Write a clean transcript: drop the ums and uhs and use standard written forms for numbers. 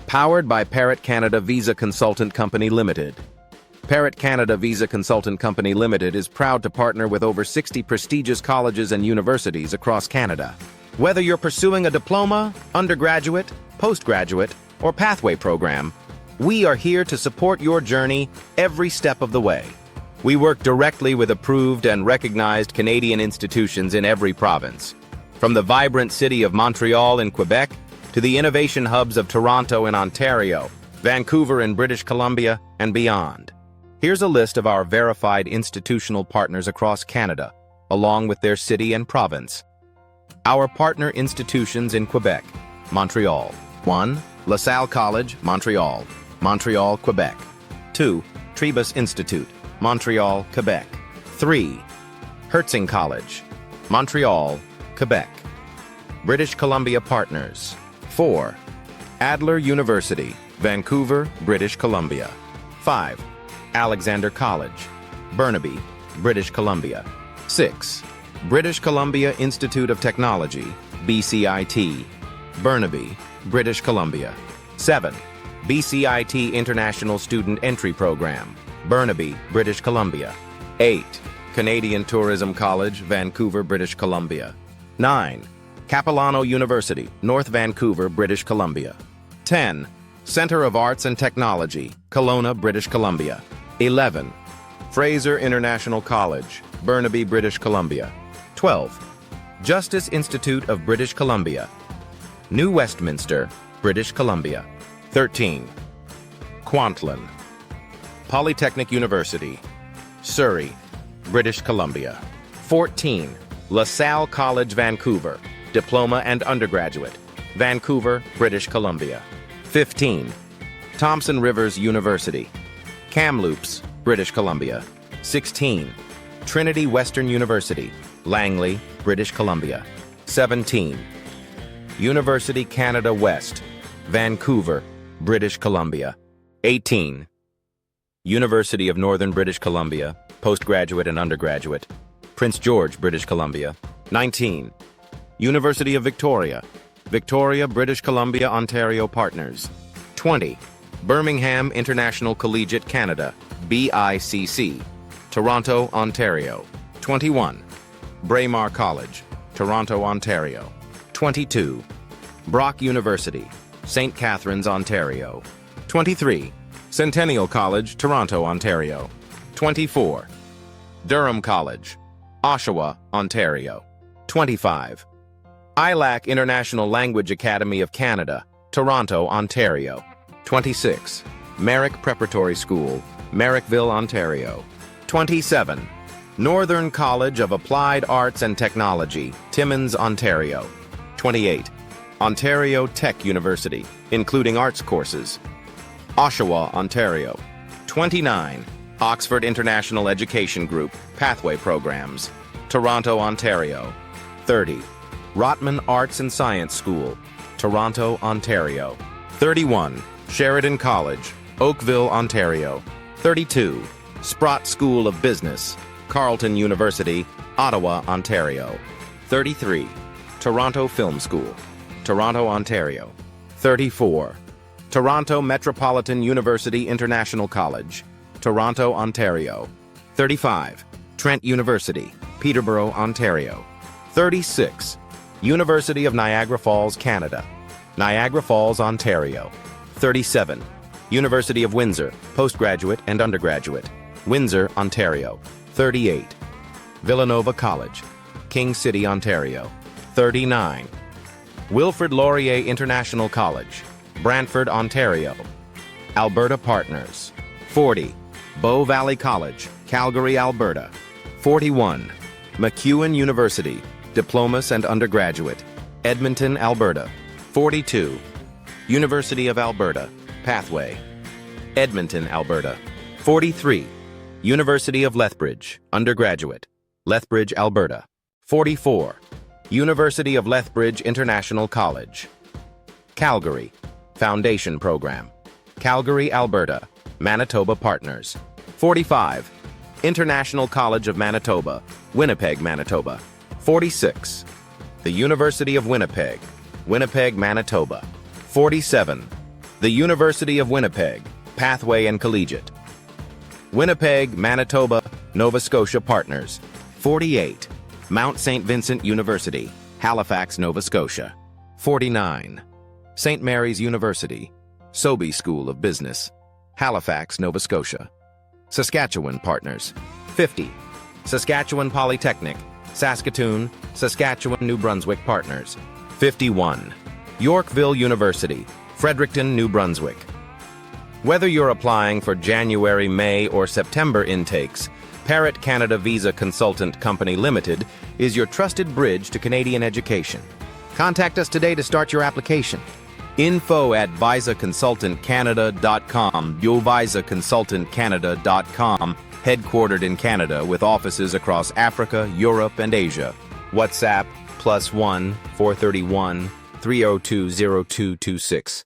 Powered by Parrot Canada Visa Consultant Company Limited. Parrot Canada Visa Consultant Company Limited is proud to partner with over 60 prestigious colleges and universities across Canada. Whether you're pursuing a diploma, undergraduate, postgraduate, or pathway program, we are here to support your journey every step of the way. We work directly with approved and recognized Canadian institutions in every province, from the vibrant city of Montreal in Quebec to the innovation hubs of Toronto in Ontario, Vancouver in British Columbia, and beyond. Here's a list of our verified institutional partners across Canada, along with their city and province. Our partner institutions in Quebec: Montreal. 1. LaSalle College, Montreal, Montreal, Quebec. 2. Trebus Institute, Montreal, Quebec. 3. Hertzing College, Montreal, Quebec. British Columbia partners. 4. Adler University, Vancouver, British Columbia. 5. Alexander College, Burnaby, British Columbia. 6. British Columbia Institute of Technology, BCIT, Burnaby, British Columbia. 7. BCIT International Student Entry Program, Burnaby, British Columbia. 8. Canadian Tourism College, Vancouver, British Columbia. 9. Capilano University, North Vancouver, British Columbia. 10. Center of Arts and Technology, Kelowna, British Columbia. 11. Fraser International College, Burnaby, British Columbia. 12. Justice Institute of British Columbia, New Westminster, British Columbia. 13. Kwantlen Polytechnic University, Surrey, British Columbia. 14. LaSalle College, Vancouver, Diploma and Undergraduate, Vancouver, British Columbia. 15. Thompson Rivers University, Kamloops, British Columbia. 16. Trinity Western University, Langley, British Columbia. 17. University Canada West, Vancouver, British Columbia. 18. University of Northern British Columbia, postgraduate and undergraduate, Prince George, British Columbia. 19. University of Victoria, Victoria, British Columbia, Ontario partners. 20. Birmingham International Collegiate Canada, BICC, Toronto, Ontario. 21. Braemar College, Toronto, Ontario. 22. Brock University, St. Catharines, Ontario. 23. Centennial College, Toronto, Ontario. 24. Durham College, Oshawa, Ontario. 25. ILAC International Language Academy of Canada, Toronto, Ontario. 26. Merrick Preparatory School, Merrickville, Ontario. 27. Northern College of Applied Arts and Technology, Timmins, Ontario. 28. Ontario Tech University, including arts courses, Oshawa, Ontario. 29. Oxford International Education Group, Pathway Programs, Toronto, Ontario. 30. Rotman Arts and Science School, Toronto, Ontario. 31. Sheridan College, Oakville, Ontario. 32. Sprott School of Business, Carleton University, Ottawa, Ontario. 33. Toronto Film School, Toronto, Ontario. 34. Toronto Metropolitan University International College, Toronto, Ontario. 35. Trent University, Peterborough, Ontario. 36. University of Niagara Falls, Canada, Niagara Falls, Ontario. 37. University of Windsor, postgraduate and undergraduate, Windsor, Ontario. 38. Villanova College, King City, Ontario. 39. Wilfrid Laurier International College, Brantford, Ontario. Alberta partners. 40. Bow Valley College, Calgary, Alberta. 41. MacEwan University, Diplomas and Undergraduate, Edmonton, Alberta. 42. University of Alberta, Pathway, Edmonton, Alberta. 43. University of Lethbridge, Undergraduate, Lethbridge, Alberta. 44. University of Lethbridge International College, Calgary, Foundation Program, Calgary, Alberta, Manitoba partners. 45. International College of Manitoba, Winnipeg, Manitoba. 46. The University of Winnipeg, Winnipeg, Manitoba. 47. The University of Winnipeg, Pathway and Collegiate. Winnipeg, Manitoba, Nova Scotia Partners. 48. Mount St. Vincent University, Halifax, Nova Scotia. 49. St. Mary's University, Sobey School of Business, Halifax, Nova Scotia. Saskatchewan Partners. 50. Saskatchewan Polytechnic, Saskatoon, Saskatchewan, New Brunswick Partners. 51. Yorkville University, Fredericton, New Brunswick. Whether you're applying for January, May, or September intakes, Parrot Canada Visa Consultant Company Limited is your trusted bridge to Canadian education. Contact us today to start your application. info@visaconsultantcanada.com, yovisaconsultantcanada.com, headquartered in Canada with offices across Africa, Europe, and Asia. WhatsApp +1 431 302 0226.